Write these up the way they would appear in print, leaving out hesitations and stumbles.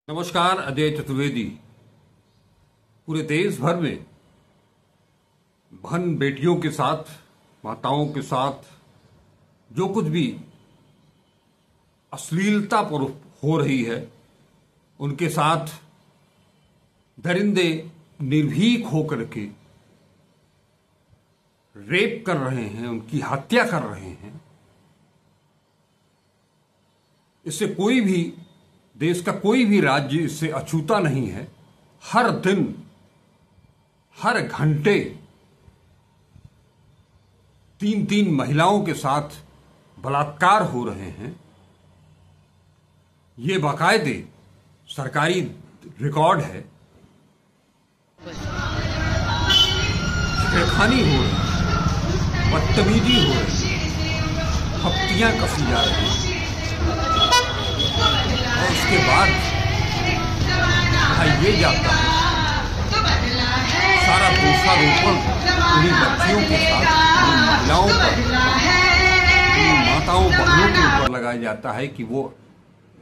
नमस्कार, अजय चतुर्वेदी। पूरे देश भर में बहन बेटियों के साथ, माताओं के साथ जो कुछ भी अश्लीलता पर हो रही है, उनके साथ दरिंदे निर्भीक होकर के रेप कर रहे हैं, उनकी हत्या कर रहे हैं। इससे कोई भी देश का कोई भी राज्य इससे अछूता नहीं है। हर दिन, हर घंटे 3-3 महिलाओं के साथ बलात्कार हो रहे हैं। ये बाकायदे सरकारी रिकॉर्ड है। छेड़खानी हो रही, बदतमीजी हो रही, हफ्तियां कसी जा रही हैं। और उसके बाद कहा यह जाता है सारा दोषारोपण उन्हीं बच्चियों के साथ, उन महिलाओं पर, उन माताओं बहनों के ऊपर लगाया जाता है कि वो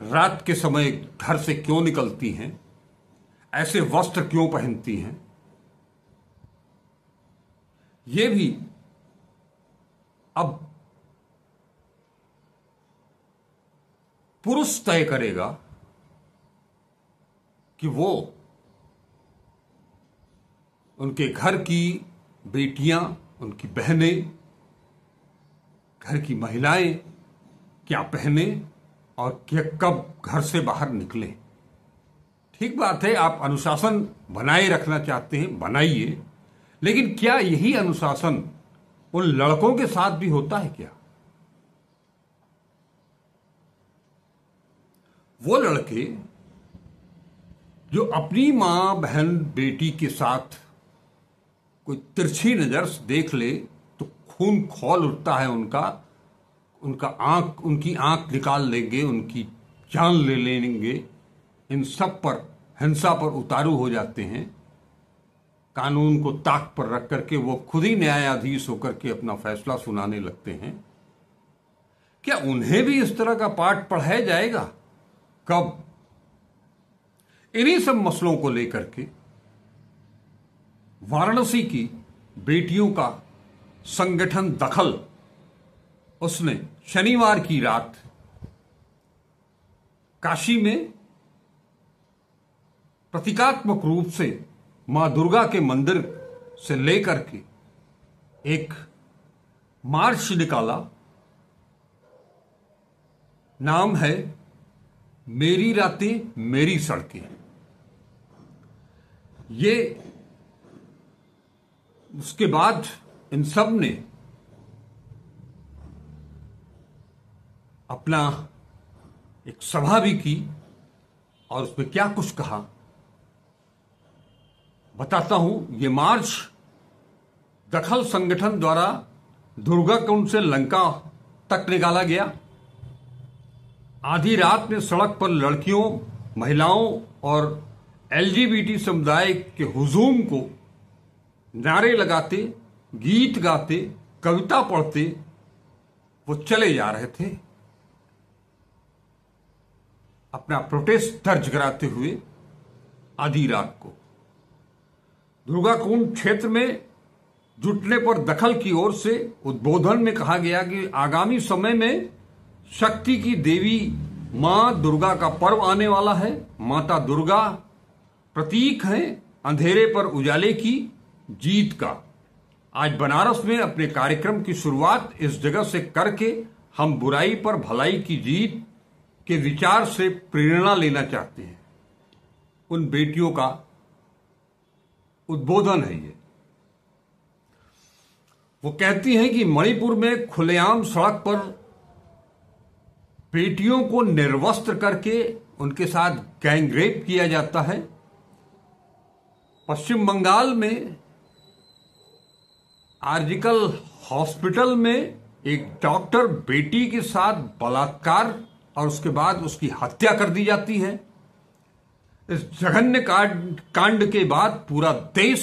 रात के समय घर से क्यों निकलती हैं, ऐसे वस्त्र क्यों पहनती हैं। ये भी अब पुरुष तय करेगा कि वो उनके घर की बेटियां, उनकी बहनें, घर की महिलाएं क्या पहने और क्या कब घर से बाहर निकले। ठीक बात है, आप अनुशासन बनाए रखना चाहते हैं, बनाइए, लेकिन क्या यही अनुशासन उन लड़कों के साथ भी होता है क्या? वो लड़के जो अपनी मां, बहन, बेटी के साथ कोई तिरछी नजर से देख ले तो खून खौल उठता है उनकी आंख निकाल लेंगे, उनकी जान ले लेंगे। इन सब पर हिंसा पर उतारू हो जाते हैं। कानून को ताक पर रख करके वो खुद ही न्यायाधीश होकर के अपना फैसला सुनाने लगते हैं। क्या उन्हें भी इस तरह का पाठ पढ़ाया जाएगा? कब? इन्हीं सब मसलों को लेकर के वाराणसी की बेटियों का संगठन दखल, उसने शनिवार की रात काशी में प्रतीकात्मक रूप से मां दुर्गा के मंदिर से लेकर के एक मार्च निकाला। नाम है मेरी रातें मेरी सड़कें। ये उसके बाद इन सब ने अपना एक सभा भी की और उसमें क्या कुछ कहा बताता हूं। ये मार्च दखल संगठन द्वारा दुर्गा कुंड से लंका तक निकाला गया। आधी रात में सड़क पर लड़कियों, महिलाओं और एलजीबीटी समुदाय के हुजूम को नारे लगाते, गीत गाते, कविता पढ़ते वो चले जा रहे थे, अपना प्रोटेस्ट दर्ज कराते हुए आधी रात को। दुर्गा कुंड क्षेत्र में जुटने पर दखल की ओर से उद्बोधन में कहा गया कि आगामी समय में शक्ति की देवी मां दुर्गा का पर्व आने वाला है। माता दुर्गा प्रतीक है अंधेरे पर उजाले की जीत का। आज बनारस में अपने कार्यक्रम की शुरुआत इस जगह से करके हम बुराई पर भलाई की जीत के विचार से प्रेरणा लेना चाहते हैं। उन बेटियों का उद्बोधन है ये। वो कहती हैं कि मणिपुर में खुलेआम सड़क पर बेटियों को निर्वस्त्र करके उनके साथ गैंग रेप किया जाता है। पश्चिम बंगाल में आर्जिकल हॉस्पिटल में एक डॉक्टर बेटी के साथ बलात्कार और उसके बाद उसकी हत्या कर दी जाती है। इस जघन्य कांड के बाद पूरा देश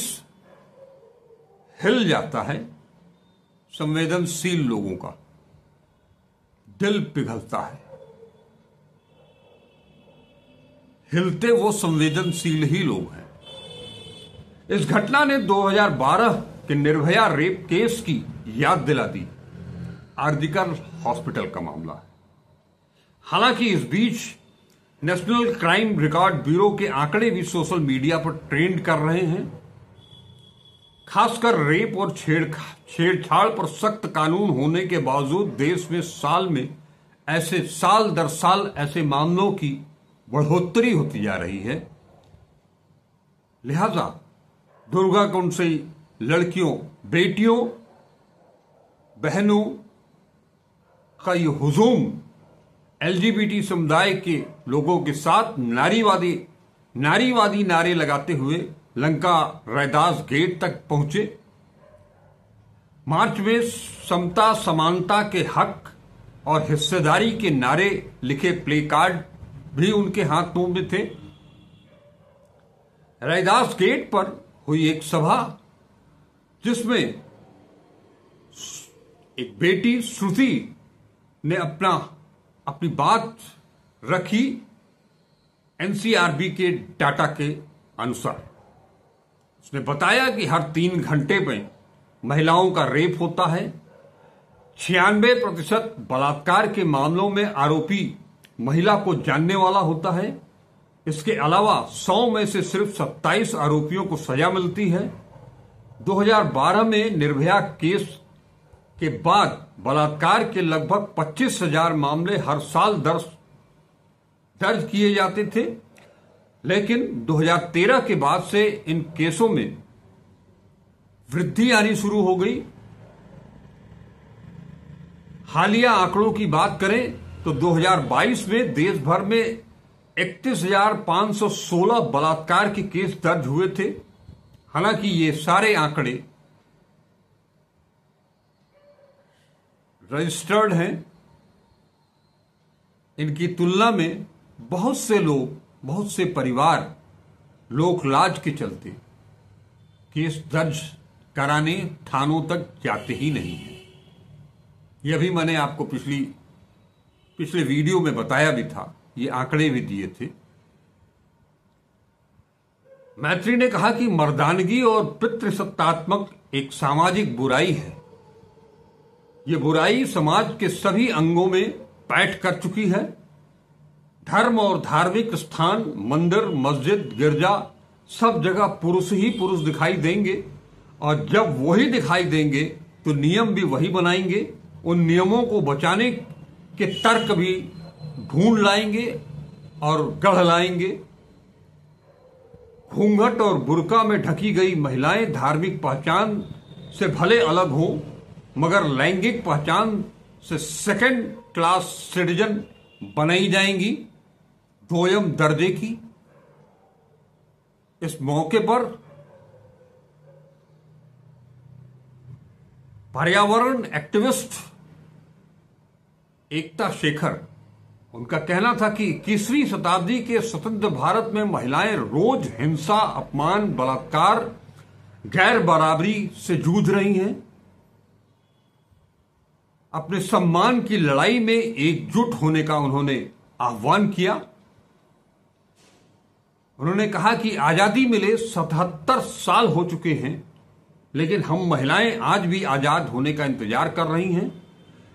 हिल जाता है। संवेदनशील लोगों का दिल पिघलता है। हिलते वो संवेदनशील ही लोग हैं। इस घटना ने 2012 के निर्भया रेप केस की याद दिला दी। आरजीकर हॉस्पिटल का मामला है। हालांकि इस बीच नेशनल क्राइम रिकॉर्ड ब्यूरो के आंकड़े भी सोशल मीडिया पर ट्रेंड कर रहे हैं। खासकर रेप और छेड़छाड़ पर सख्त कानून होने के बावजूद देश में साल दर साल ऐसे मामलों की बढ़ोतरी होती जा रही है। लिहाजा दुर्गा कुंड से लड़कियों, बेटियों, बहनों का ये हुजूम एलजीबीटी समुदाय के लोगों के साथ नारीवादी नारे लगाते हुए लंका रैदास गेट तक पहुंचे। मार्च में समता समानता के हक और हिस्सेदारी के नारे लिखे प्ले कार्ड भी उनके हाथों में थे। रैदास गेट पर हुई एक सभा जिसमें एक बेटी श्रुति ने अपनी बात रखी। एनसीआरबी के डाटा के अनुसार उसने बताया कि हर 3 घंटे में महिलाओं का रेप होता है। 96% बलात्कार के मामलों में आरोपी महिला को जानने वाला होता है। इसके अलावा 100 में से सिर्फ 27 आरोपियों को सजा मिलती है। 2012 में निर्भया केस के बाद बलात्कार के लगभग 25,000 मामले हर साल दर्ज किए जाते थे, लेकिन 2013 के बाद से इन केसों में वृद्धि आनी शुरू हो गई। हालिया आंकड़ों की बात करें तो 2022 में देश भर में 31,516 बलात्कार के केस दर्ज हुए थे। हालांकि ये सारे आंकड़े रजिस्टर्ड हैं। इनकी तुलना में बहुत से परिवार लोक लाज के चलते केस दर्ज कराने थानों तक जाते ही नहीं है। यह भी मैंने आपको पिछले वीडियो में बताया भी था, ये आंकड़े भी दिए थे। मैत्री ने कहा कि मर्दानगी और पितृसत्तात्मक एक सामाजिक बुराई है। यह बुराई समाज के सभी अंगों में पैठ कर चुकी है। धर्म और धार्मिक स्थान, मंदिर, मस्जिद, गिरजा, सब जगह पुरुष ही पुरुष दिखाई देंगे, और जब वही दिखाई देंगे तो नियम भी वही बनाएंगे। उन नियमों को बचाने के तर्क भी ढूंढ लाएंगे और गढ़ लाएंगे। घूंघट और बुर्का में ढकी गई महिलाएं धार्मिक पहचान से भले अलग हों, मगर लैंगिक पहचान से सेकंड क्लास सिटीजन बनाई जाएंगी, दोयम दर्जे की। इस मौके पर पर्यावरण एक्टिविस्ट एकता शेखर, उनका कहना था कि 21वीं शताब्दी के स्वतंत्र भारत में महिलाएं रोज हिंसा, अपमान, बलात्कार, गैर बराबरी से जूझ रही हैं। अपने सम्मान की लड़ाई में एकजुट होने का उन्होंने आह्वान किया। उन्होंने कहा कि आजादी मिले 77 साल हो चुके हैं, लेकिन हम महिलाएं आज भी आजाद होने का इंतजार कर रही हैं।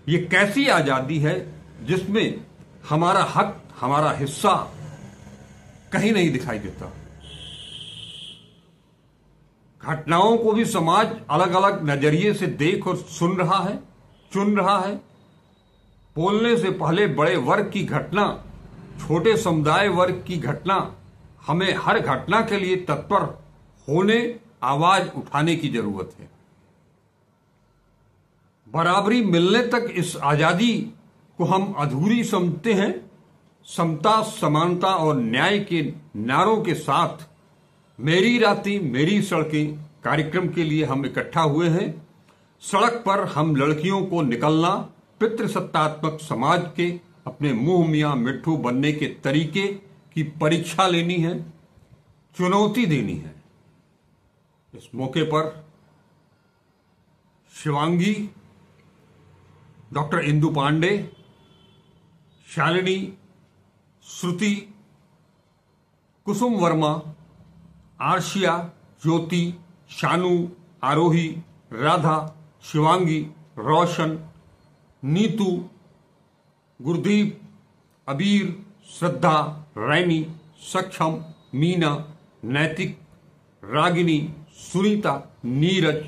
ये कैसी आजादी है जिसमें हमारा हक, हमारा हिस्सा कहीं नहीं दिखाई देता। घटनाओं को भी समाज अलग अलग नजरिए से देख और चुन रहा है। बोलने से पहले बड़े वर्ग की घटना, छोटे समुदाय वर्ग की घटना, हमें हर घटना के लिए तत्पर होने, आवाज उठाने की जरूरत है। बराबरी मिलने तक इस आजादी को हम अधूरी समझते हैं। समता, समानता और न्याय के नारों के साथ मेरी रातें मेरी सड़कें कार्यक्रम के लिए हम इकट्ठा हुए हैं। सड़क पर हम लड़कियों को निकलना, पितृसत्तात्मक समाज के अपने मुंह मियां मिट्ठू बनने के तरीके की परीक्षा लेनी है, चुनौती देनी है। इस मौके पर शिवांगी, डॉक्टर इंदु पांडे, शालिनी, श्रुति, कुसुम वर्मा, आर्शिया, ज्योति, शानू, आरोही, राधा, शिवांगी, रोशन, नीतू, गुरदीप, अबीर, श्रद्धा, रैनी, सक्षम, मीना, नैतिक, रागिनी, सुनीता, नीरज,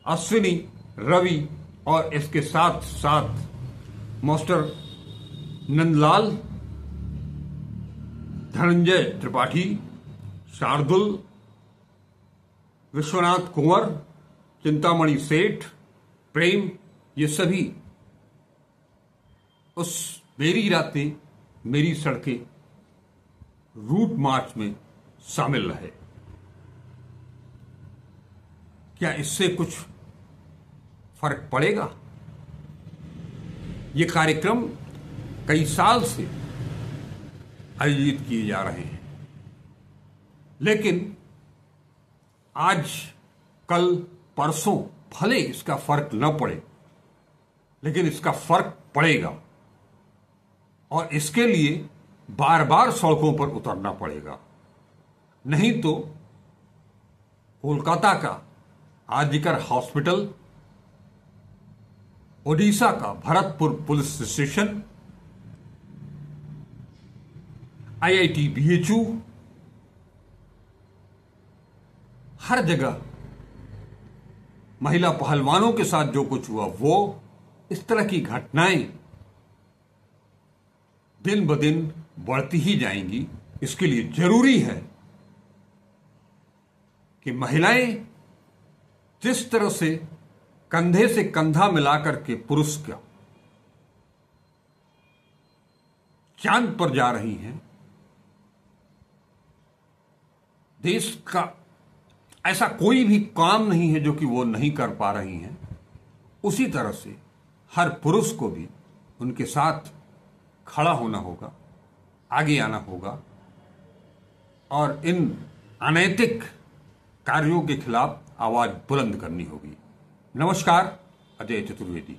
अश्विनी, रवि और इसके साथ साथ मास्टर नंदलाल, धनंजय त्रिपाठी, शार्दुल, विश्वनाथ कुंवर, चिंतामणि सेठ, प्रेम, ये सभी उस मेरी रातें मेरी सड़कें रूट मार्च में शामिल रहे। क्या इससे कुछ फर्क पड़ेगा? ये कार्यक्रम कई साल से आयोजित किए जा रहे हैं, लेकिन आज कल परसों भले इसका फर्क न पड़े, लेकिन इसका फर्क पड़ेगा और इसके लिए बार बार सड़कों पर उतरना पड़ेगा। नहीं तो कोलकाता का आरजीकर हॉस्पिटल, ओडिशा का Bharatpur police station, IIT BHU, हर जगह महिला पहलवानों के साथ जो कुछ हुआ, वो इस तरह की घटनाएं दिन ब दिन बढ़ती ही जाएंगी। इसके लिए जरूरी है कि महिलाएं जिस तरह से कंधे से कंधा मिलाकर के पुरुष का चांद पर जा रही हैं, देश का ऐसा कोई भी काम नहीं है जो कि वो नहीं कर पा रही हैं, उसी तरह से हर पुरुष को भी उनके साथ खड़ा होना होगा, आगे आना होगा और इन अनैतिक कार्यों के खिलाफ आवाज बुलंद करनी होगी। नमस्कार, अजय चतुर्वेदी।